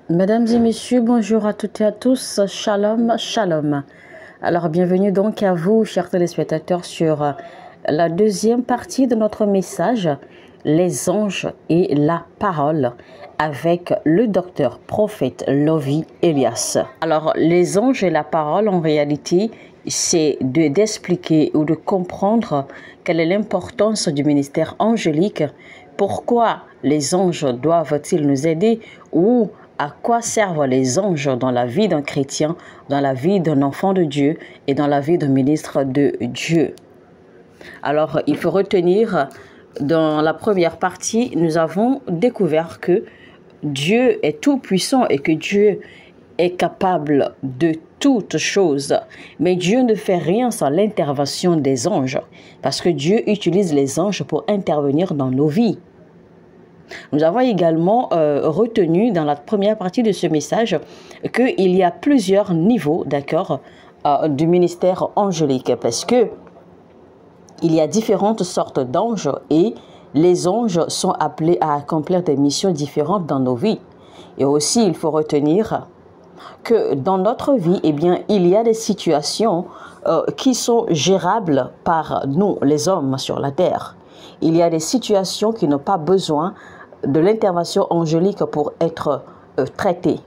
Mesdames et messieurs, bonjour à toutes et à tous, shalom, shalom. Alors bienvenue donc à vous, chers téléspectateurs, sur la deuxième partie de notre message, les anges et la parole, avec le docteur prophète Lovy Elias. Alors les anges et la parole, en réalité, c'est d'expliquer ou de comprendre quelle est l'importance du ministère angélique, pourquoi les anges doivent-ils nous aider ou à quoi servent les anges dans la vie d'un chrétien, dans la vie d'un enfant de Dieu et dans la vie d'un ministre de Dieu. Alors, il faut retenir, dans la première partie, nous avons découvert que Dieu est tout puissant et que Dieu est capable de toutes choses. Mais Dieu ne fait rien sans l'intervention des anges, parce que Dieu utilise les anges pour intervenir dans nos vies. Nous avons également retenu dans la première partie de ce message qu'il y a plusieurs niveaux, d'accord, du ministère angélique, parce que il y a différentes sortes d'anges et les anges sont appelés à accomplir des missions différentes dans nos vies. Et aussi, il faut retenir que dans notre vie, eh bien, il y a des situations qui sont gérables par nous, les hommes sur la terre. Il y a des situations qui n'ont pas besoin de l'intervention angélique pour être traitées.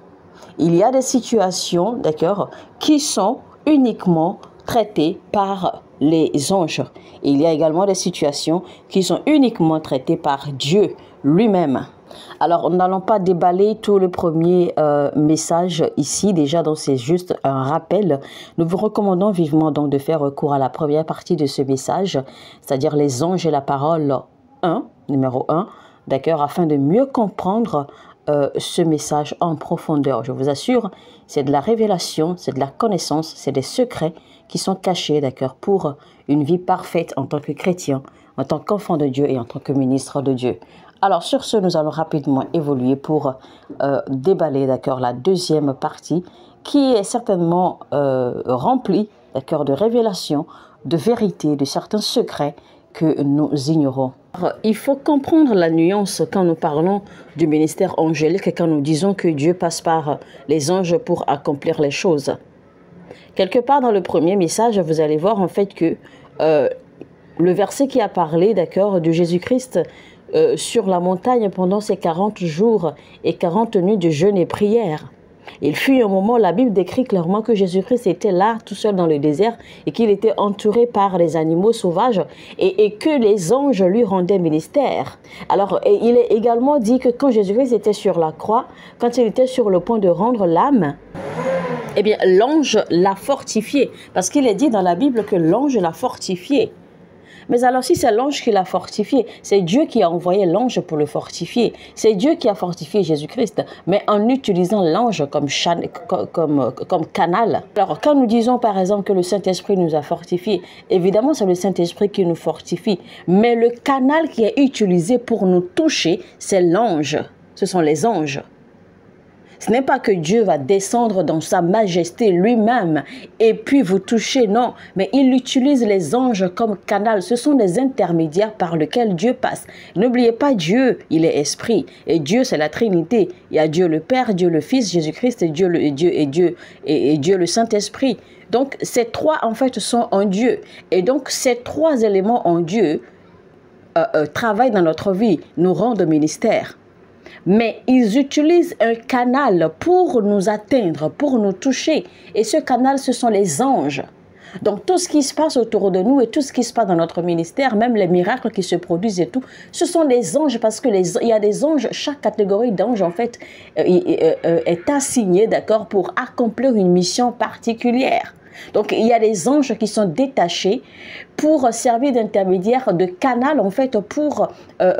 Il y a des situations, d'accord, qui sont uniquement traitées par les anges. Il y a également des situations qui sont uniquement traitées par Dieu lui-même. Alors, nous n'allons pas déballer tout le premier message ici, déjà, donc c'est juste un rappel. Nous vous recommandons vivement donc de faire recours à la première partie de ce message, c'est-à-dire les anges et la parole 1, numéro 1, d'accord, afin de mieux comprendre ce message en profondeur. Je vous assure, c'est de la révélation, c'est de la connaissance, c'est des secrets qui sont cachés, d'accord, pour une vie parfaite en tant que chrétien, en tant qu'enfant de Dieu et en tant que ministre de Dieu. Alors sur ce, nous allons rapidement évoluer pour déballer, d'accord, la deuxième partie qui est certainement remplie, d'accord, de révélations, de vérités, de certains secrets que nous ignorons. Il faut comprendre la nuance quand nous parlons du ministère angélique et quand nous disons que Dieu passe par les anges pour accomplir les choses. Quelque part dans le premier message, vous allez voir en fait que le verset qui a parlé, d'accord, de Jésus-Christ sur la montagne pendant ces 40 jours et 40 nuits de jeûne et prière. Il fut un moment, la Bible décrit clairement que Jésus-Christ était là, tout seul dans le désert, et qu'il était entouré par les animaux sauvages, et que les anges lui rendaient ministère. Alors, il est également dit que quand Jésus-Christ était sur la croix, quand il était sur le point de rendre l'âme, eh bien, l'ange l'a fortifié, parce qu'il est dit dans la Bible que l'ange l'a fortifié. Mais alors, si c'est l'ange qui l'a fortifié, c'est Dieu qui a envoyé l'ange pour le fortifier. C'est Dieu qui a fortifié Jésus-Christ, mais en utilisant l'ange comme canal. Alors, quand nous disons, par exemple, que le Saint-Esprit nous a fortifiés, évidemment, c'est le Saint-Esprit qui nous fortifie. Mais le canal qui est utilisé pour nous toucher, c'est l'ange. Ce sont les anges. Ce n'est pas que Dieu va descendre dans sa majesté lui-même et puis vous toucher, non. Mais il utilise les anges comme canal. Ce sont des intermédiaires par lesquels Dieu passe. N'oubliez pas, Dieu, il est esprit. Et Dieu, c'est la Trinité. Il y a Dieu le Père, Dieu le Fils, Jésus-Christ et Dieu le Saint-Esprit. Donc, ces trois, en fait, sont en Dieu. Et donc, ces trois éléments en Dieu travaillent dans notre vie, nous rendent ministère. Mais ils utilisent un canal pour nous atteindre, pour nous toucher. Et ce canal, ce sont les anges. Donc tout ce qui se passe autour de nous et tout ce qui se passe dans notre ministère, même les miracles qui se produisent et tout, ce sont les anges parce que il y a des anges, chaque catégorie d'anges en fait est assignée, d'accord, pour accomplir une mission particulière. Donc, il y a des anges qui sont détachés pour servir d'intermédiaire, de canal, en fait, pour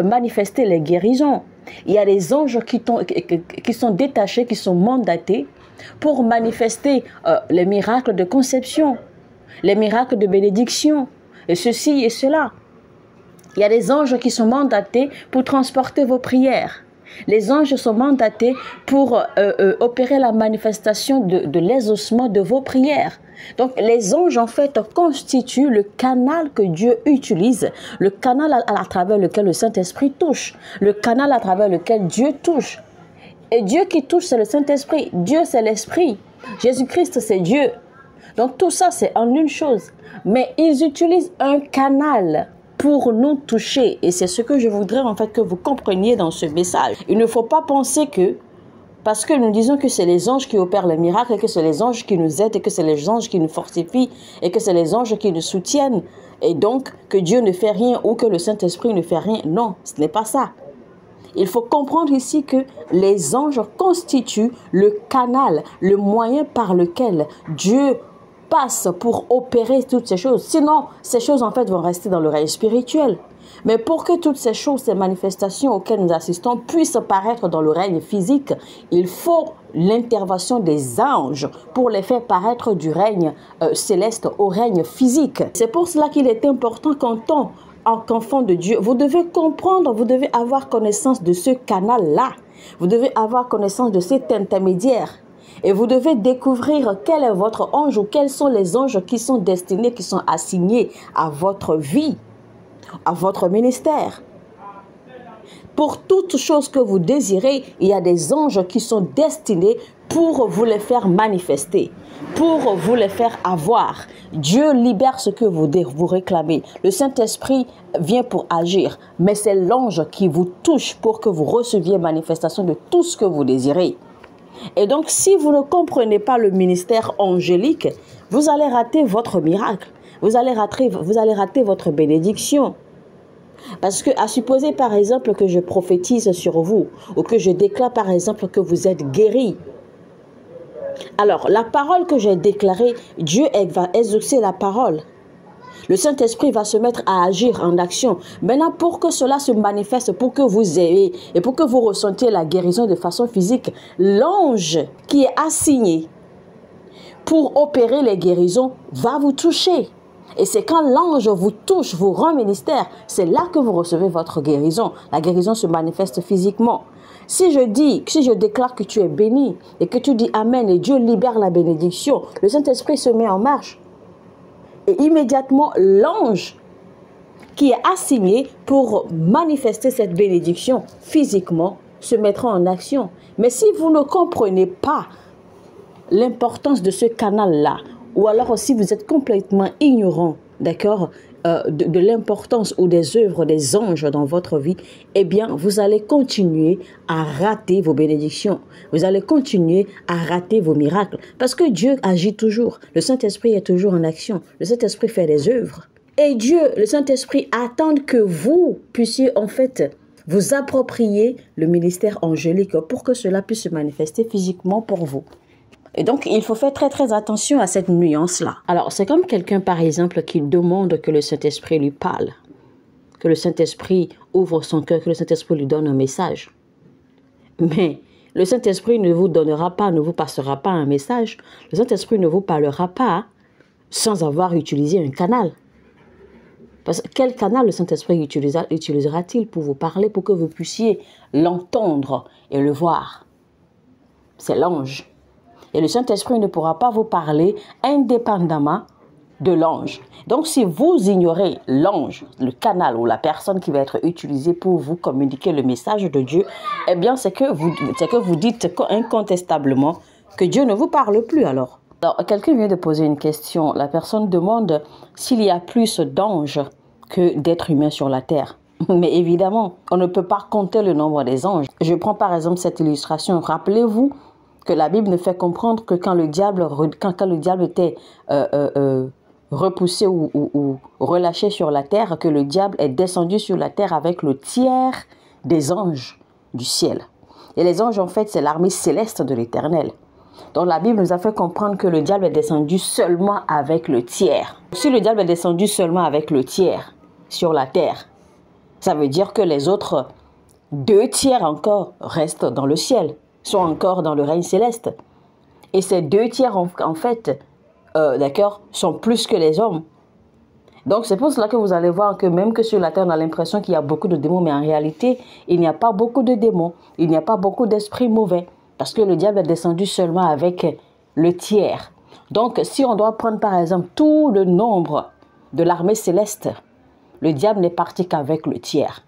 manifester les guérisons. Il y a des anges qui sont détachés, qui sont mandatés pour manifester les miracles de conception, les miracles de bénédiction, et ceci et cela. Il y a des anges qui sont mandatés pour transporter vos prières. Les anges sont mandatés pour opérer la manifestation de l'exaucement de vos prières. Donc, les anges, en fait, constituent le canal que Dieu utilise, le canal à travers lequel le Saint-Esprit touche, le canal à travers lequel Dieu touche. Et Dieu qui touche, c'est le Saint-Esprit. Dieu, c'est l'Esprit. Jésus-Christ, c'est Dieu. Donc tout ça, c'est en une chose. Mais ils utilisent un canal pour nous toucher. Et c'est ce que je voudrais en fait que vous compreniez dans ce message. Il ne faut pas penser que, parce que nous disons que c'est les anges qui opèrent le miracle, et que c'est les anges qui nous aident, et que c'est les anges qui nous fortifient, et que c'est les anges qui nous soutiennent, et donc que Dieu ne fait rien ou que le Saint-Esprit ne fait rien. Non, ce n'est pas ça. Il faut comprendre ici que les anges constituent le canal, le moyen par lequel Dieu passe pour opérer toutes ces choses. Sinon, ces choses en fait vont rester dans le règne spirituel. Mais pour que toutes ces choses, ces manifestations auxquelles nous assistons puissent paraître dans le règne physique, il faut l'intervention des anges pour les faire paraître du règne céleste au règne physique. C'est pour cela qu'il est important qu'en tant qu'enfant de Dieu, vous devez comprendre, vous devez avoir connaissance de ce canal-là. Vous devez avoir connaissance de cet intermédiaire. Et vous devez découvrir quel est votre ange ou quels sont les anges qui sont destinés, qui sont assignés à votre vie, à votre ministère. Pour toute chose que vous désirez, il y a des anges qui sont destinés pour vous les faire manifester, pour vous les faire avoir. Dieu libère ce que vous réclamez. Le Saint-Esprit vient pour agir, mais c'est l'ange qui vous touche pour que vous receviez manifestation de tout ce que vous désirez. Et donc, si vous ne comprenez pas le ministère angélique, vous allez rater votre miracle. Vous allez rater votre bénédiction. Parce que, à supposer par exemple que je prophétise sur vous, ou que je déclare par exemple que vous êtes guéri. Alors, la parole que j'ai déclarée, Dieu va exaucer la parole. Le Saint-Esprit va se mettre à agir en action. Maintenant, pour que cela se manifeste, pour que vous ayez et pour que vous ressentiez la guérison de façon physique, l'ange qui est assigné pour opérer les guérisons va vous toucher. Et c'est quand l'ange vous touche, vous rend ministère, c'est là que vous recevez votre guérison. La guérison se manifeste physiquement. Si je déclare que tu es béni et que tu dis Amen et Dieu libère la bénédiction, le Saint-Esprit se met en marche. Et immédiatement, l'ange qui est assigné pour manifester cette bénédiction physiquement se mettra en action. Mais si vous ne comprenez pas l'importance de ce canal-là, ou alors si vous êtes complètement ignorant, d'accord, de l'importance ou des œuvres des anges dans votre vie, eh bien, vous allez continuer à rater vos bénédictions. Vous allez continuer à rater vos miracles. Parce que Dieu agit toujours. Le Saint-Esprit est toujours en action. Le Saint-Esprit fait des œuvres. Et Dieu, le Saint-Esprit, attend que vous puissiez en fait vous approprier le ministère angélique pour que cela puisse se manifester physiquement pour vous. Et donc, il faut faire très très attention à cette nuance-là. Alors, c'est comme quelqu'un, par exemple, qui demande que le Saint-Esprit lui parle, que le Saint-Esprit ouvre son cœur, que le Saint-Esprit lui donne un message. Mais le Saint-Esprit ne vous donnera pas, ne vous passera pas un message. Le Saint-Esprit ne vous parlera pas sans avoir utilisé un canal. Parce que quel canal le Saint-Esprit utilisera-t-il pour vous parler, pour que vous puissiez l'entendre et le voir? C'est l'ange. Et le Saint-Esprit ne pourra pas vous parler indépendamment de l'ange. Donc, si vous ignorez l'ange, le canal ou la personne qui va être utilisée pour vous communiquer le message de Dieu, eh bien, c'est que vous dites incontestablement que Dieu ne vous parle plus alors. Alors, quelqu'un vient de poser une question. La personne demande s'il y a plus d'anges que d'êtres humains sur la terre. Mais évidemment, on ne peut pas compter le nombre des anges. Je prends par exemple cette illustration. Rappelez-vous que la Bible nous fait comprendre que quand le diable était repoussé ou relâché sur la terre, que le diable est descendu sur la terre avec le tiers des anges du ciel. Et les anges, en fait, c'est l'armée céleste de l'Éternel. Donc la Bible nous a fait comprendre que le diable est descendu seulement avec le tiers. Si le diable est descendu seulement avec le tiers sur la terre, ça veut dire que les autres 2 tiers encore restent dans le ciel, sont encore dans le règne céleste. Et ces 2 tiers, en fait, d'accord, sont plus que les hommes. Donc, c'est pour cela que vous allez voir que même que sur la terre, on a l'impression qu'il y a beaucoup de démons, mais en réalité, il n'y a pas beaucoup de démons. Il n'y a pas beaucoup d'esprits mauvais. Parce que le diable est descendu seulement avec le tiers. Donc, si on doit prendre par exemple tout le nombre de l'armée céleste, le diable n'est parti qu'avec le tiers.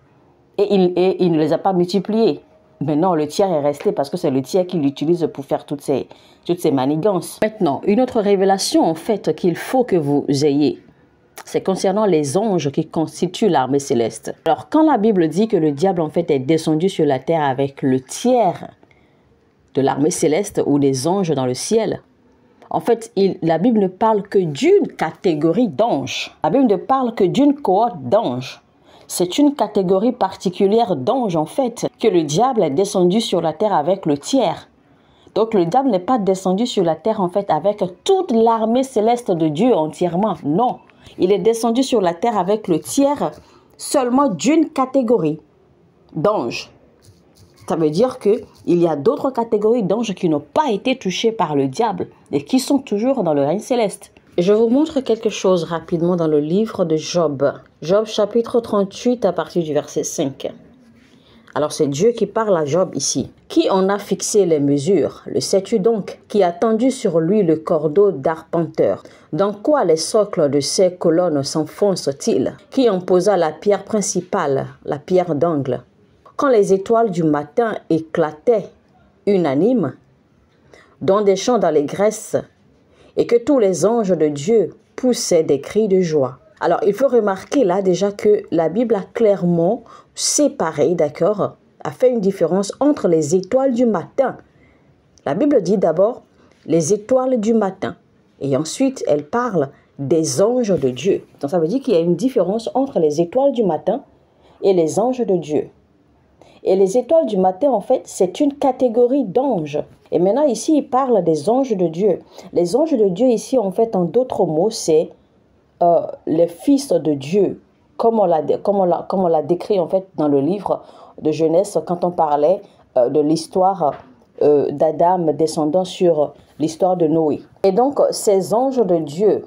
Et il ne les a pas multipliés. Maintenant, le tiers est resté parce que c'est le tiers qui l'utilise pour faire toutes ces manigances. Maintenant, une autre révélation en fait qu'il faut que vous ayez, c'est concernant les anges qui constituent l'armée céleste. Alors, quand la Bible dit que le diable en fait est descendu sur la terre avec le tiers de l'armée céleste ou des anges dans le ciel, en fait, la Bible ne parle que d'une catégorie d'anges. La Bible ne parle que d'une cohorte d'anges. C'est une catégorie particulière d'anges, en fait, que le diable est descendu sur la terre avec le tiers. Donc, le diable n'est pas descendu sur la terre, en fait, avec toute l'armée céleste de Dieu entièrement. Non, il est descendu sur la terre avec le tiers seulement d'une catégorie d'anges. Ça veut dire qu'il y a d'autres catégories d'anges qui n'ont pas été touchés par le diable et qui sont toujours dans le règne céleste. Je vous montre quelque chose rapidement dans le livre de Job. Job chapitre 38 à partir du verset 5. Alors c'est Dieu qui parle à Job ici. Qui en a fixé les mesures? Le sais-tu donc? Qui a tendu sur lui le cordeau d'arpenteur? Dans quoi les socles de ces colonnes s'enfoncent-ils? Qui en posa la pierre principale, la pierre d'angle? Quand les étoiles du matin éclataient unanimes, dans des champs d'allégresse, et que tous les anges de Dieu poussaient des cris de joie. Alors, il faut remarquer là déjà que la Bible a clairement séparé, d'accord, a fait une différence entre les étoiles du matin. La Bible dit d'abord les étoiles du matin, et ensuite elle parle des anges de Dieu. Donc, ça veut dire qu'il y a une différence entre les étoiles du matin et les anges de Dieu. Et les étoiles du matin, en fait, c'est une catégorie d'anges. Et maintenant, ici, il parle des anges de Dieu. Les anges de Dieu, ici, en fait, en d'autres mots, c'est les fils de Dieu. Comme on l'a décrit, en fait, dans le livre de Genèse, quand on parlait de l'histoire d'Adam descendant sur l'histoire de Noé. Et donc, ces anges de Dieu,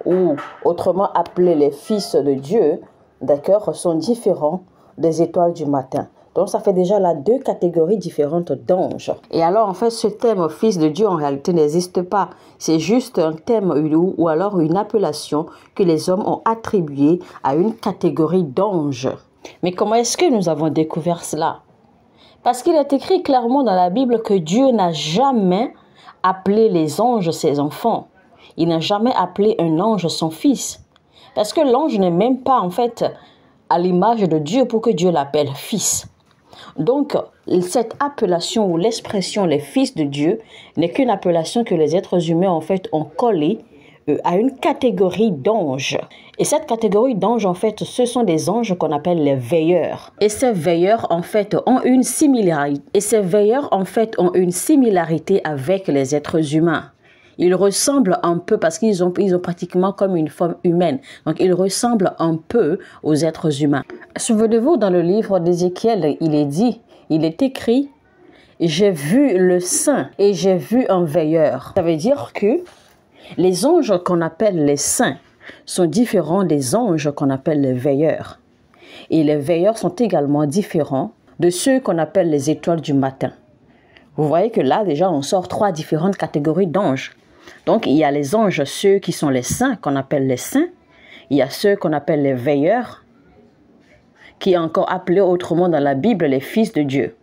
ou autrement appelés les fils de Dieu, d'accord, sont différents des étoiles du matin. Donc, ça fait déjà là deux catégories différentes d'anges. Et alors, en fait, ce thème fils de Dieu, en réalité, n'existe pas. C'est juste un thème ou alors une appellation que les hommes ont attribuée à une catégorie d'anges. Mais comment est-ce que nous avons découvert cela? Parce qu'il est écrit clairement dans la Bible que Dieu n'a jamais appelé les anges ses enfants. Il n'a jamais appelé un ange son fils. Parce que l'ange n'est même pas, en fait, à l'image de Dieu pour que Dieu l'appelle fils. Donc, cette appellation ou l'expression les fils de Dieu n'est qu'une appellation que les êtres humains en fait ont collée à une catégorie d'anges. Et cette catégorie d'anges, en fait, ce sont des anges qu'on appelle les veilleurs. Et ces veilleurs, en fait, ont une similarité. Avec les êtres humains. Ils ressemblent un peu, parce qu'ils ont pratiquement comme une forme humaine. Donc, ils ressemblent un peu aux êtres humains. Souvenez-vous, dans le livre d'Ézéchiel, il est écrit « J'ai vu le saint et j'ai vu un veilleur ». Ça veut dire que les anges qu'on appelle les saints sont différents des anges qu'on appelle les veilleurs. Et les veilleurs sont également différents de ceux qu'on appelle les étoiles du matin. Vous voyez que là, déjà, on sort trois différentes catégories d'anges. Donc, il y a les anges, ceux qui sont les saints, qu'on appelle les saints. Il y a ceux qu'on appelle les veilleurs, qui est encore appelé autrement dans la Bible les fils de Dieu.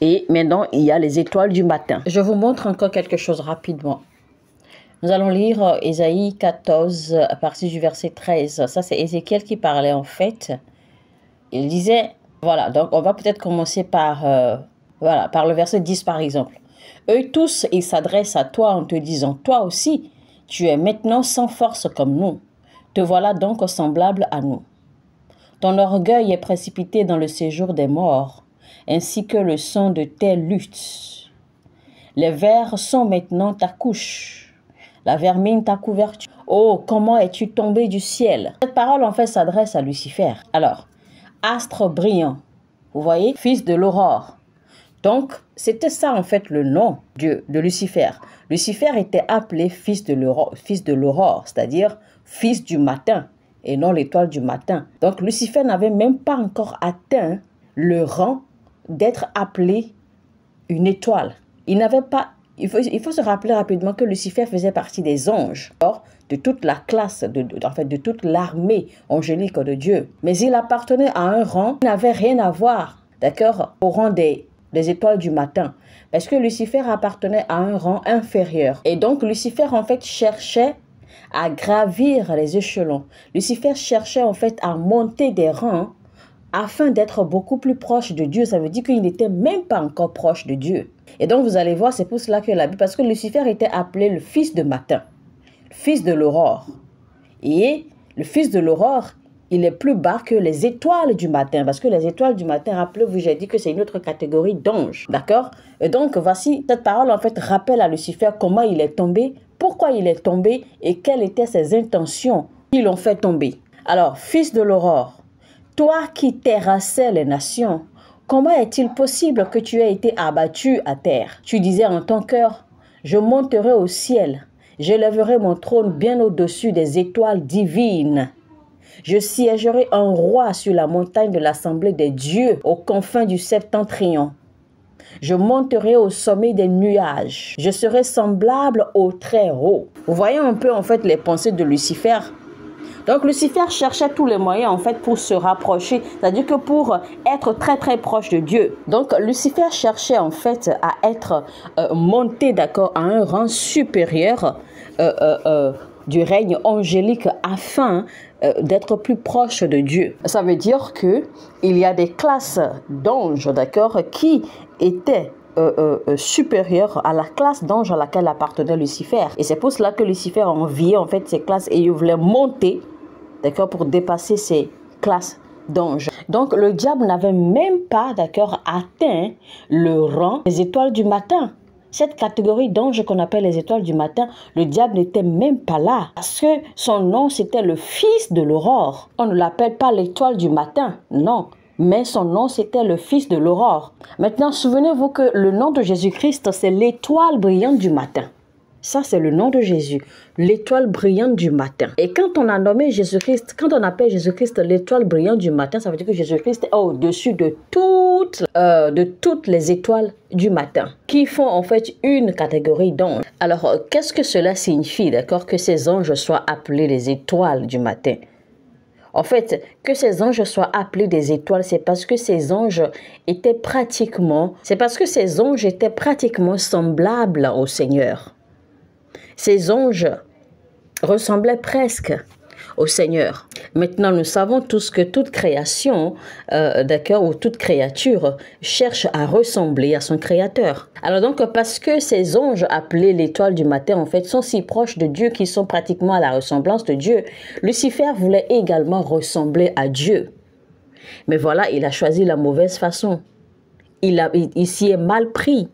Et maintenant, il y a les étoiles du matin. Je vous montre encore quelque chose rapidement. Nous allons lire Ésaïe 14 à partir du verset 13. Ça, c'est Ézéchiel qui parlait en fait. Il disait, voilà, donc on va peut-être commencer par le verset 10 par exemple. Eux tous, ils s'adressent à toi en te disant, toi aussi, tu es maintenant sans force comme nous. Te voilà donc semblable à nous. Ton orgueil est précipité dans le séjour des morts, ainsi que le sang de tes luttes. Les vers sont maintenant ta couche, la vermine ta couverture. Oh, comment es-tu tombé du ciel? Cette parole en fait s'adresse à Lucifer. Alors, astre brillant, vous voyez, fils de l'aurore. Donc, c'était ça en fait le nom de Lucifer. Lucifer était appelé fils de l'aurore, c'est-à-dire fils du matin et non l'étoile du matin. Donc, Lucifer n'avait même pas encore atteint le rang d'être appelé une étoile. Il n'avait pas. Il faut se rappeler rapidement que Lucifer faisait partie des anges, de toute la classe, de toute l'armée angélique de Dieu. Mais il appartenait à un rang qui n'avait rien à voir, d'accord, au rang des des étoiles du matin. Parce que Lucifer appartenait à un rang inférieur. Et donc Lucifer en fait cherchait à gravir les échelons. Lucifer cherchait en fait à monter des rangs afin d'être beaucoup plus proche de Dieu. Ça veut dire qu'il n'était même pas encore proche de Dieu. Et donc vous allez voir, c'est pour cela que la Bible, parce que Lucifer était appelé le fils de matin, fils de l'aurore. Et le fils de l'aurore, il est plus bas que les étoiles du matin. Parce que les étoiles du matin, rappelez-vous, j'ai dit que c'est une autre catégorie d'anges. D'accord? Et donc, voici, cette parole, en fait, rappelle à Lucifer comment il est tombé, pourquoi il est tombé et quelles étaient ses intentions qui l'ont fait tomber. Alors, fils de l'aurore, toi qui terrassais les nations, comment est-il possible que tu aies été abattu à terre? Tu disais en ton cœur, je monterai au ciel, j'élèverai mon trône bien au-dessus des étoiles divines. Je siégerai un roi sur la montagne de l'assemblée des dieux, aux confins du septentrion. Je monterai au sommet des nuages. Je serai semblable au Très-Haut. Vous voyez un peu en fait les pensées de Lucifer. Donc Lucifer cherchait tous les moyens en fait pour se rapprocher, c'est-à-dire que pour être très très proche de Dieu. Donc Lucifer cherchait en fait à être monté, d'accord, à un rang supérieur du règne angélique afin d'être plus proche de Dieu. Ça veut dire que il y a des classes d'anges, d'accord, qui étaient supérieures à la classe d'anges à laquelle appartenait Lucifer. Et c'est pour cela que Lucifer enviait en fait ces classes et il voulait monter, d'accord, pour dépasser ces classes d'anges. Donc le diable n'avait même pas, d'accord, atteint le rang des étoiles du matin. Cette catégorie d'anges qu'on appelle les étoiles du matin, le diable n'était même pas là. Parce que son nom, c'était le fils de l'aurore. On ne l'appelle pas l'étoile du matin, non. Mais son nom, c'était le fils de l'aurore. Maintenant, souvenez-vous que le nom de Jésus-Christ, c'est l'étoile brillante du matin. Ça, c'est le nom de Jésus, l'étoile brillante du matin. Et quand on a nommé Jésus-Christ, quand on appelle Jésus-Christ l'étoile brillante du matin, ça veut dire que Jésus-Christ est au-dessus de toutes les étoiles du matin, qui font en fait une catégorie d'anges. Alors, qu'est-ce que cela signifie, d'accord, que ces anges soient appelés les étoiles du matin? En fait, que ces anges soient appelés des étoiles, c'est parce que ces anges étaient pratiquement semblables au Seigneur. Ces anges ressemblaient presque au Seigneur. Maintenant, nous savons tous que toute création, d'accord, ou toute créature cherche à ressembler à son Créateur. Alors donc, parce que ces anges appelés l'étoile du matin, en fait, sont si proches de Dieu qu'ils sont pratiquement à la ressemblance de Dieu, Lucifer voulait également ressembler à Dieu. Mais voilà, il a choisi la mauvaise façon. Il s'y est mal pris.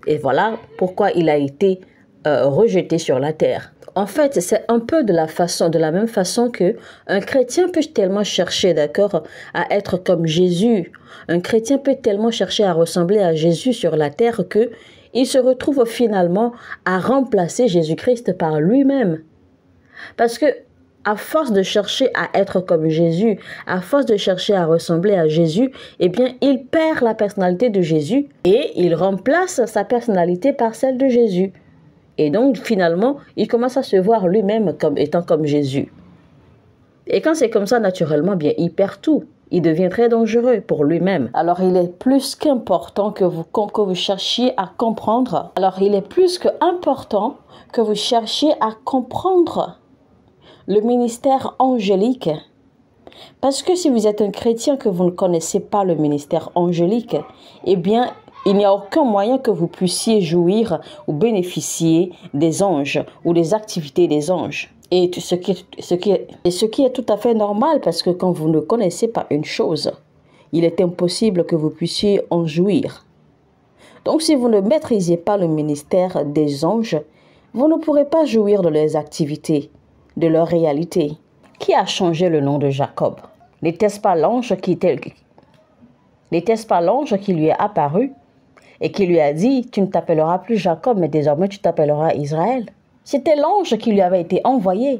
Et voilà pourquoi il a été rejeté sur la terre. En fait, c'est un peu de la même façon que un chrétien peut tellement chercher, d'accord, à être comme Jésus. Un chrétien peut tellement chercher à ressembler à Jésus sur la terre que il se retrouve finalement à remplacer Jésus-Christ par lui-même. Parce que à force de chercher à être comme Jésus, à force de chercher à ressembler à Jésus, eh bien, il perd la personnalité de Jésus et il remplace sa personnalité par celle de Jésus. Et donc, finalement, il commence à se voir lui-même comme étant comme Jésus. Et quand c'est comme ça, naturellement, bien, il perd tout. Il devient très dangereux pour lui-même. Alors, il est plus qu'important que vous cherchiez à comprendre. Alors, il est plus qu'important que vous cherchiez à comprendre le ministère angélique. Parce que si vous êtes un chrétien que vous ne connaissez pas le ministère angélique, eh bien, il n'y a aucun moyen que vous puissiez jouir ou bénéficier des anges ou des activités des anges. Et ce qui est tout à fait normal, parce que quand vous ne connaissez pas une chose, il est impossible que vous puissiez en jouir. Donc si vous ne maîtrisez pas le ministère des anges, vous ne pourrez pas jouir de leurs activités, de leur réalité. Qui a changé le nom de Jacob? N'était-ce pas l'ange qui lui est apparu et qui lui a dit, tu ne t'appelleras plus Jacob, mais désormais tu t'appelleras Israël? C'était l'ange qui lui avait été envoyé.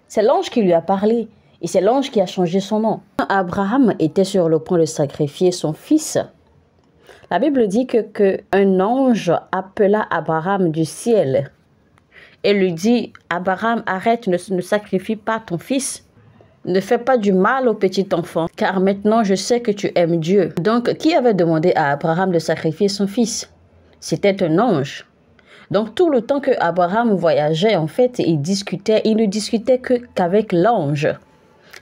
C'est l'ange qui lui a parlé. Et c'est l'ange qui a changé son nom. Abraham était sur le point de sacrifier son fils. La Bible dit qu'un ange appela Abraham du ciel et lui dit, Abraham, arrête, ne sacrifie pas ton fils. Ne fais pas du mal au petit enfant, car maintenant je sais que tu aimes Dieu. Donc, qui avait demandé à Abraham de sacrifier son fils? C'était un ange. Donc, tout le temps que Abraham voyageait, en fait, il ne discutait qu'avec l'ange.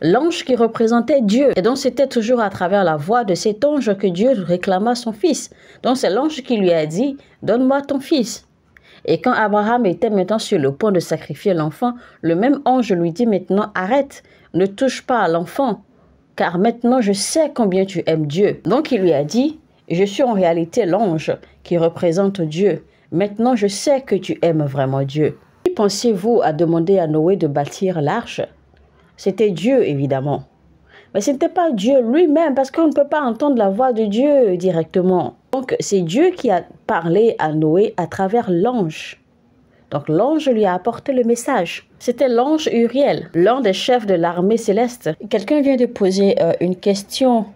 L'ange qui représentait Dieu. Et donc, c'était toujours à travers la voix de cet ange que Dieu réclama son fils. Donc, c'est l'ange qui lui a dit, donne-moi ton fils. Et quand Abraham était maintenant sur le point de sacrifier l'enfant, le même ange lui dit maintenant, arrête, ne touche pas à l'enfant, car maintenant je sais combien tu aimes Dieu. Donc il lui a dit, je suis en réalité l'ange qui représente Dieu. Maintenant je sais que tu aimes vraiment Dieu. Qui pensiez-vous à demander à Noé de bâtir l'arche? C'était Dieu évidemment. Mais ce n'était pas Dieu lui-même, parce qu'on ne peut pas entendre la voix de Dieu directement. Donc c'est Dieu qui a parlé à Noé à travers l'ange. Donc l'ange lui a apporté le message. C'était l'ange Uriel, l'un des chefs de l'armée céleste. Quelqu'un vient de poser une question.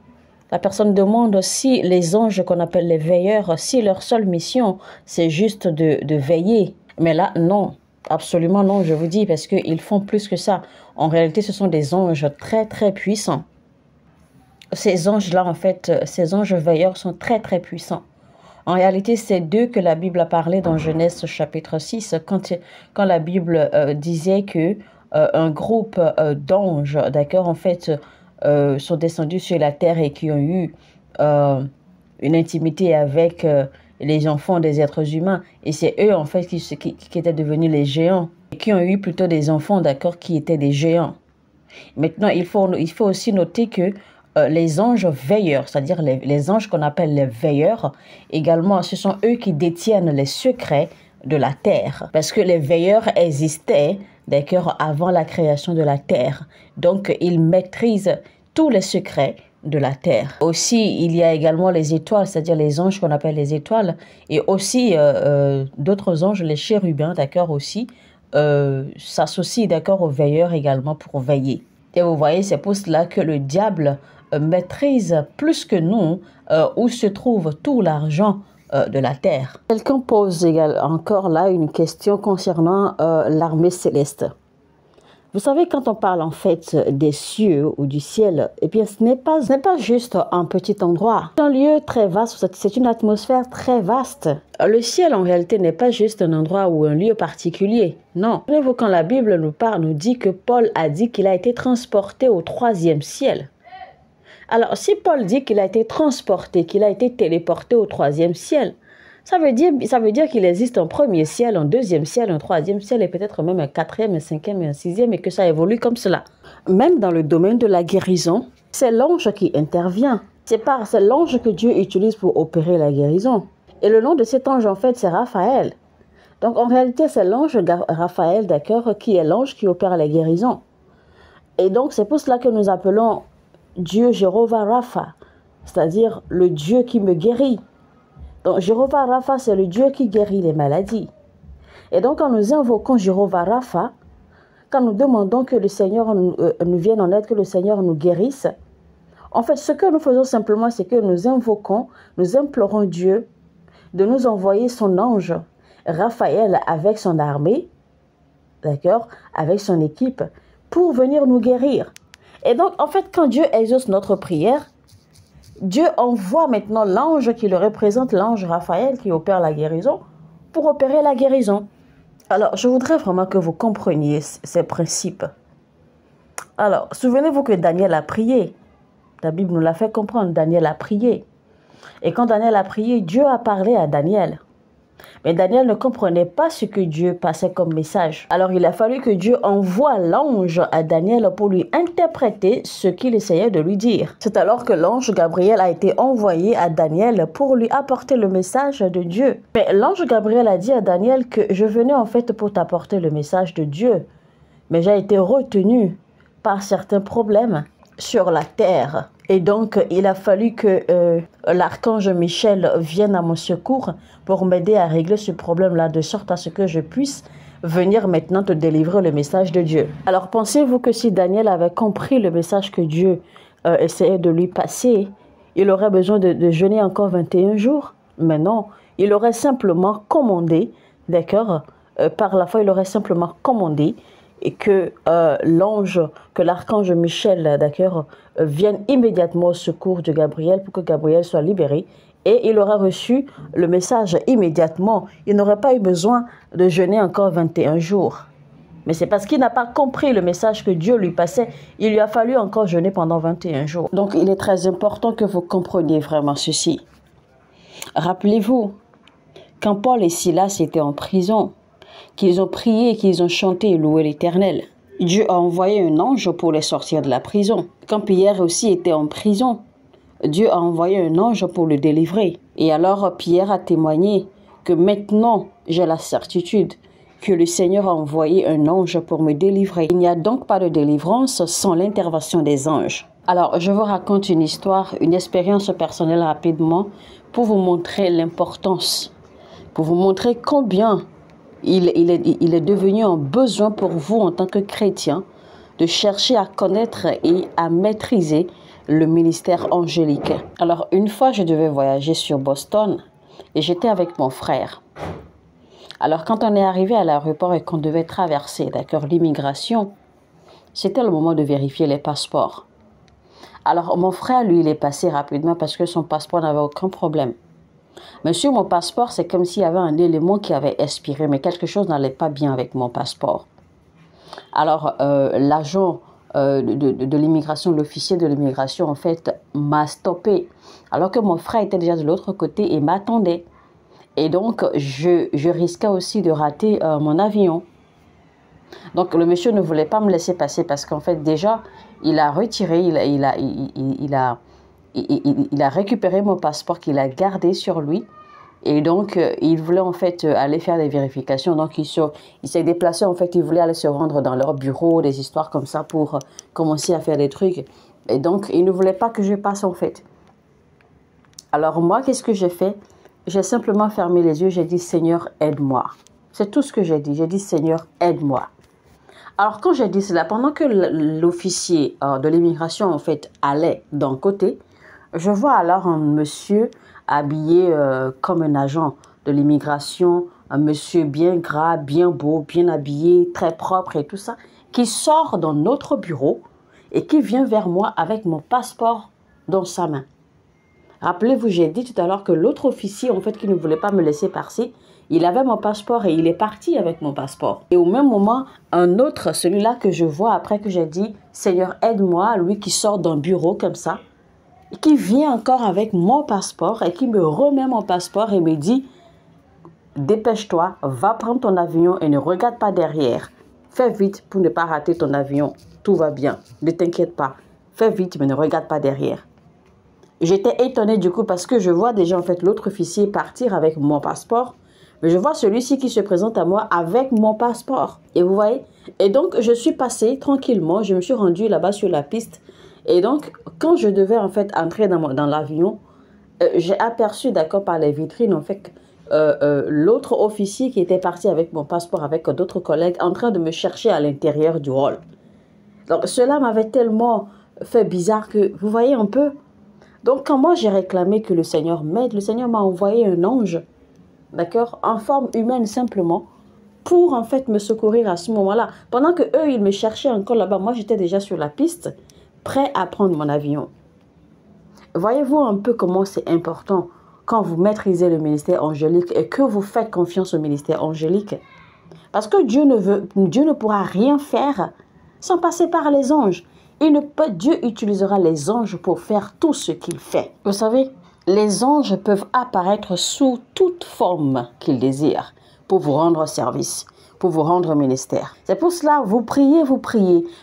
La personne demande si les anges qu'on appelle les veilleurs, si leur seule mission, c'est juste de veiller. Mais là, non. Absolument non, je vous dis, parce qu'ils font plus que ça. En réalité, ce sont des anges très, très puissants. Ces anges-là, en fait, ces anges veilleurs sont très, très puissants. En réalité, c'est d'eux que la Bible a parlé dans Genèse chapitre 6, quand la Bible disait que un groupe d'anges, d'accord, en fait, sont descendus sur la terre et qui ont eu une intimité avec les enfants des êtres humains. Et c'est eux, en fait, qui étaient devenus les géants, et qui ont eu plutôt des enfants, d'accord, qui étaient des géants. Maintenant, il faut aussi noter que les anges veilleurs, c'est-à-dire les anges qu'on appelle les veilleurs, également, ce sont eux qui détiennent les secrets de la terre. Parce que les veilleurs existaient, d'accord, avant la création de la terre. Donc, ils maîtrisent tous les secrets de la terre. Aussi, il y a également les étoiles, c'est-à-dire les anges qu'on appelle les étoiles. Et aussi, d'autres anges, les chérubins, d'accord, aussi, s'associent, d'accord, aux veilleurs également pour veiller. Et vous voyez, c'est pour cela que le diable maîtrise plus que nous où se trouve tout l'argent de la terre. Quelqu'un pose encore là une question concernant l'armée céleste. Vous savez, quand on parle en fait des cieux ou du ciel, eh bien, ce n'est pas juste un petit endroit. C'est un lieu très vaste, c'est une atmosphère très vaste. Le ciel, en réalité, n'est pas juste un endroit ou un lieu particulier. Non. Souvenez-vous, quand la Bible nous dit que Paul a dit qu'il a été transporté au 3e ciel. Alors, si Paul dit qu'il a été transporté, qu'il a été téléporté au 3e ciel, ça veut dire qu'il existe un 1er ciel, un 2e ciel, un 3e ciel et peut-être même un 4e, un 5e et un 6e et que ça évolue comme cela. Même dans le domaine de la guérison, c'est l'ange qui intervient. C'est l'ange que Dieu utilise pour opérer la guérison. Et le nom de cet ange, en fait, c'est Raphaël. Donc, en réalité, c'est l'ange Raphaël, d'accord, qui est l'ange qui opère la guérison. Et donc, c'est pour cela que nous appelons Dieu Jéhovah Rapha, c'est-à-dire le Dieu qui me guérit. Donc, Jéhovah Rapha, c'est le Dieu qui guérit les maladies. Et donc, quand nous invoquons Jéhovah Rapha, quand nous demandons que le Seigneur nous vienne en aide, que le Seigneur nous guérisse, en fait, ce que nous faisons simplement, c'est que nous invoquons, nous implorons Dieu de nous envoyer son ange, Raphaël, avec son armée, d'accord, avec son équipe, pour venir nous guérir. Et donc, en fait, quand Dieu exauce notre prière, Dieu envoie maintenant l'ange qui le représente, l'ange Raphaël qui opère la guérison, pour opérer la guérison. Alors, je voudrais vraiment que vous compreniez ces principes. Alors, souvenez-vous que Daniel a prié. La Bible nous l'a fait comprendre, Daniel a prié. Et quand Daniel a prié, Dieu a parlé à Daniel. Mais Daniel ne comprenait pas ce que Dieu passait comme message. Alors il a fallu que Dieu envoie l'ange à Daniel pour lui interpréter ce qu'il essayait de lui dire. C'est alors que l'ange Gabriel a été envoyé à Daniel pour lui apporter le message de Dieu. Mais l'ange Gabriel a dit à Daniel que je venais en fait pour t'apporter le message de Dieu. Mais j'ai été retenu par certains problèmes sur la terre. Et donc, il a fallu que l'archange Michel vienne à mon secours pour m'aider à régler ce problème-là, de sorte à ce que je puisse venir maintenant te délivrer le message de Dieu. Alors, pensez-vous que si Daniel avait compris le message que Dieu essayait de lui passer, il aurait besoin de jeûner encore 21 jours? Mais non, il aurait simplement commandé, d'accord, par la foi, il aurait simplement commandé et que l'ange, que l'archange Michel, d'accord, vienne immédiatement au secours de Gabriel pour que Gabriel soit libéré. Et il aurait reçu le message immédiatement. Il n'aurait pas eu besoin de jeûner encore 21 jours. Mais c'est parce qu'il n'a pas compris le message que Dieu lui passait. Il lui a fallu encore jeûner pendant 21 jours. Donc il est très important que vous compreniez vraiment ceci. Rappelez-vous, quand Paul et Silas étaient en prison, qu'ils ont prié, qu'ils ont chanté et loué l'Éternel, Dieu a envoyé un ange pour les sortir de la prison. Quand Pierre aussi était en prison, Dieu a envoyé un ange pour le délivrer. Et alors Pierre a témoigné que maintenant j'ai la certitude que le Seigneur a envoyé un ange pour me délivrer. Il n'y a donc pas de délivrance sans l'intervention des anges. Alors, je vous raconte une histoire, une expérience personnelle rapidement pour vous montrer l'importance, pour vous montrer combien il est devenu un besoin pour vous en tant que chrétien de chercher à connaître et à maîtriser le ministère angélique. Alors, une fois, je devais voyager sur Boston et j'étais avec mon frère. Alors, quand on est arrivé à l'aéroport et qu'on devait traverser, d'accord, l'immigration, c'était le moment de vérifier les passeports. Alors, mon frère, lui, il est passé rapidement parce que son passeport n'avait aucun problème. Mais sur mon passeport, c'est comme s'il y avait un élément qui avait expiré, mais quelque chose n'allait pas bien avec mon passeport. Alors, l'agent de l'immigration, l'officier de l'immigration, en fait, m'a stoppé. Alors que mon frère était déjà de l'autre côté et m'attendait. Et donc, je risquais aussi de rater mon avion. Donc, le monsieur ne voulait pas me laisser passer parce qu'en fait, déjà, il a retiré, il a récupéré mon passeport qu'il a gardé sur lui. Et donc, il voulait en fait aller faire des vérifications. Donc, il s'est déplacé, en fait, il voulait aller se rendre dans leur bureau, des histoires comme ça pour commencer à faire des trucs. Et donc, il ne voulait pas que je passe, en fait. Alors, moi, qu'est-ce que j'ai fait? J'ai simplement fermé les yeux, j'ai dit, Seigneur, aide-moi. C'est tout ce que j'ai dit. J'ai dit, Seigneur, aide-moi. Alors, quand j'ai dit cela, pendant que l'officier de l'immigration, en fait, allait d'un côté, je vois alors un monsieur habillé comme un agent de l'immigration, un monsieur bien gras, bien beau, bien habillé, très propre et tout ça, qui sort dans notre bureau et qui vient vers moi avec mon passeport dans sa main. Rappelez-vous, j'ai dit tout à l'heure que l'autre officier, en fait, qui ne voulait pas me laisser passer, il avait mon passeport et il est parti avec mon passeport. Et au même moment, un autre, celui-là que je vois après que j'ai dit, Seigneur, aide-moi, lui qui sort d'un bureau comme ça, et qui vient encore avec mon passeport et qui me remet mon passeport et me dit, dépêche-toi, va prendre ton avion et ne regarde pas derrière. Fais vite pour ne pas rater ton avion. Tout va bien, ne t'inquiète pas. Fais vite, mais ne regarde pas derrière. J'étais étonnée du coup parce que je vois déjà en fait l'autre officier partir avec mon passeport. Mais je vois celui-ci qui se présente à moi avec mon passeport. Et vous voyez? Et donc, je suis passée tranquillement. Je me suis rendue là-bas sur la piste. Et donc, quand je devais en fait entrer dans l'avion, j'ai aperçu, d'accord, par les vitrines, en fait, l'autre officier qui était parti avec mon passeport, avec d'autres collègues, en train de me chercher à l'intérieur du hall. Donc, cela m'avait tellement fait bizarre que, vous voyez un peu? Donc, quand moi j'ai réclamé que le Seigneur m'aide, le Seigneur m'a envoyé un ange, d'accord, en forme humaine simplement, pour en fait me secourir à ce moment-là. Pendant que eux, ils me cherchaient encore là-bas, moi j'étais déjà sur la piste, prêt à prendre mon avion. Voyez-vous un peu comment c'est important quand vous maîtrisez le ministère angélique et que vous faites confiance au ministère angélique. Parce que Dieu ne pourra rien faire sans passer par les anges. Dieu utilisera les anges pour faire tout ce qu'il fait. Vous savez, les anges peuvent apparaître sous toute forme qu'ils désirent pour vous rendre service, pour vous rendre ministère. C'est pour cela, vous priez,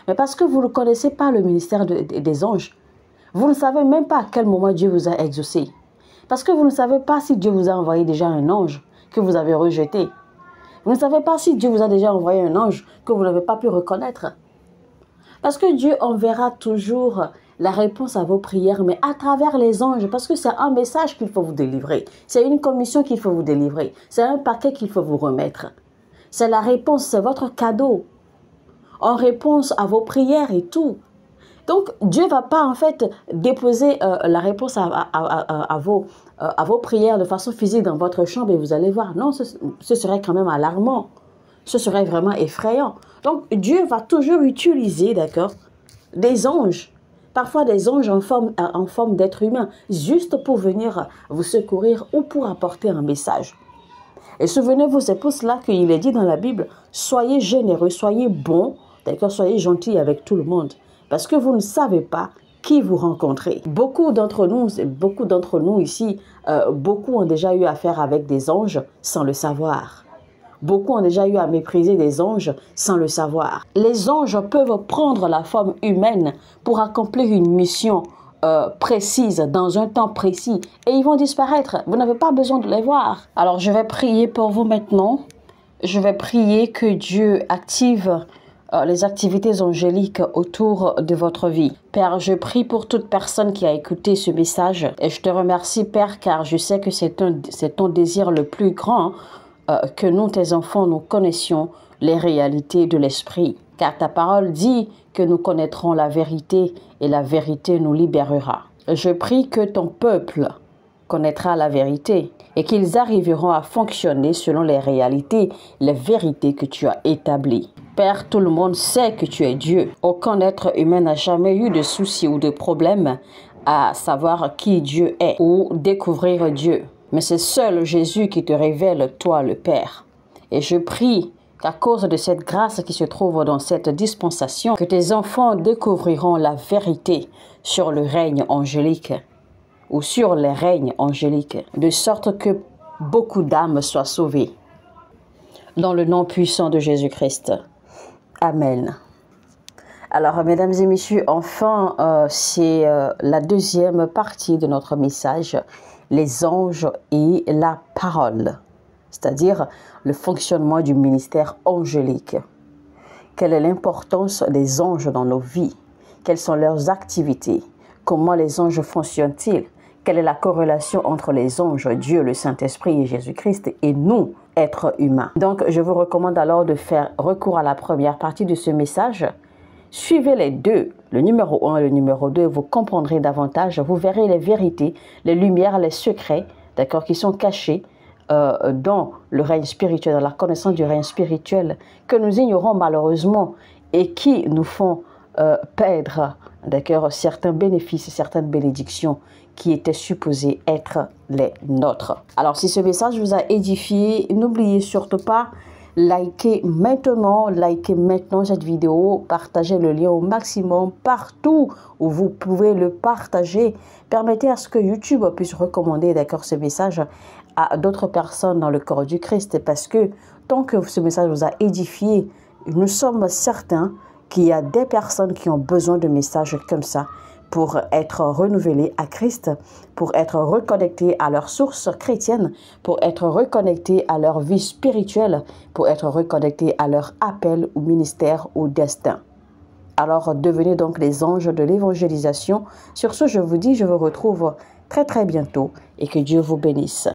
mais parce que vous ne connaissez pas le ministère des anges, vous ne savez même pas à quel moment Dieu vous a exaucé. Parce que vous ne savez pas si Dieu vous a envoyé déjà un ange que vous avez rejeté. Vous ne savez pas si Dieu vous a déjà envoyé un ange que vous n'avez pas pu reconnaître. Parce que Dieu enverra toujours la réponse à vos prières, mais à travers les anges, parce que c'est un message qu'il faut vous délivrer. C'est une commission qu'il faut vous délivrer. C'est un paquet qu'il faut vous remettre. C'est la réponse, c'est votre cadeau. En réponse à vos prières et tout. Donc, Dieu ne va pas en fait déposer la réponse à vos prières de façon physique dans votre chambre et vous allez voir. Non, ce serait quand même alarmant. Ce serait vraiment effrayant. Donc, Dieu va toujours utiliser, d'accord, des anges, parfois des anges en forme d'être humain, juste pour venir vous secourir ou pour apporter un message. Et souvenez-vous, c'est pour cela qu'il est dit dans la Bible, soyez généreux, soyez bons, d'accord, soyez gentils avec tout le monde, parce que vous ne savez pas qui vous rencontrez. Beaucoup d'entre nous ici, beaucoup ont déjà eu affaire avec des anges sans le savoir. Beaucoup ont déjà eu à mépriser des anges sans le savoir. Les anges peuvent prendre la forme humaine pour accomplir une mission précise, dans un temps précis, et ils vont disparaître. Vous n'avez pas besoin de les voir. Alors, je vais prier pour vous maintenant. Je vais prier que Dieu active les activités angéliques autour de votre vie. Père, je prie pour toute personne qui a écouté ce message, et je te remercie, Père, car je sais que c'est ton désir le plus grand, que nous, tes enfants, nous connaissions les réalités de l'esprit. Car ta parole dit que nous connaîtrons la vérité et la vérité nous libérera. Je prie que ton peuple connaîtra la vérité et qu'ils arriveront à fonctionner selon les réalités, les vérités que tu as établies. Père, tout le monde sait que tu es Dieu. Aucun être humain n'a jamais eu de soucis ou de problèmes à savoir qui Dieu est ou découvrir Dieu. Mais c'est seul Jésus qui te révèle, toi, le Père. Et je prie qu'à cause de cette grâce qui se trouve dans cette dispensation, que tes enfants découvriront la vérité sur le règne angélique ou sur les règnes angéliques, de sorte que beaucoup d'âmes soient sauvées. Dans le nom puissant de Jésus-Christ. Amen. Alors, mesdames et messieurs, enfin, c'est la deuxième partie de notre message, les anges et la parole, c'est-à-dire le fonctionnement du ministère angélique. Quelle est l'importance des anges dans nos vies? Quelles sont leurs activités? Comment les anges fonctionnent-ils? Quelle est la corrélation entre les anges, Dieu, le Saint-Esprit et Jésus-Christ et nous, êtres humains? Donc, je vous recommande alors de faire recours à la première partie de ce message. Suivez les deux, le numéro 1 et le numéro 2, vous comprendrez davantage, vous verrez les vérités, les lumières, les secrets, d'accord, qui sont cachés dans le règne spirituel, dans la connaissance du règne spirituel, que nous ignorons malheureusement et qui nous font perdre, d'accord, certains bénéfices, certaines bénédictions qui étaient supposées être les nôtres. Alors, si ce message vous a édifié, n'oubliez surtout pas, likez maintenant cette vidéo, partagez le lien au maximum partout où vous pouvez le partager. Permettez à ce que YouTube puisse recommander, d'accord, ce message à d'autres personnes dans le corps du Christ, parce que tant que ce message vous a édifié, nous sommes certains qu'il y a des personnes qui ont besoin de messages comme ça pour être renouvelés à Christ, pour être reconnectés à leur source chrétienne, pour être reconnectés à leur vie spirituelle, pour être reconnectés à leur appel ou ministère ou destin. Alors, devenez donc les anges de l'évangélisation. Sur ce, je vous dis, je vous retrouve très bientôt et que Dieu vous bénisse.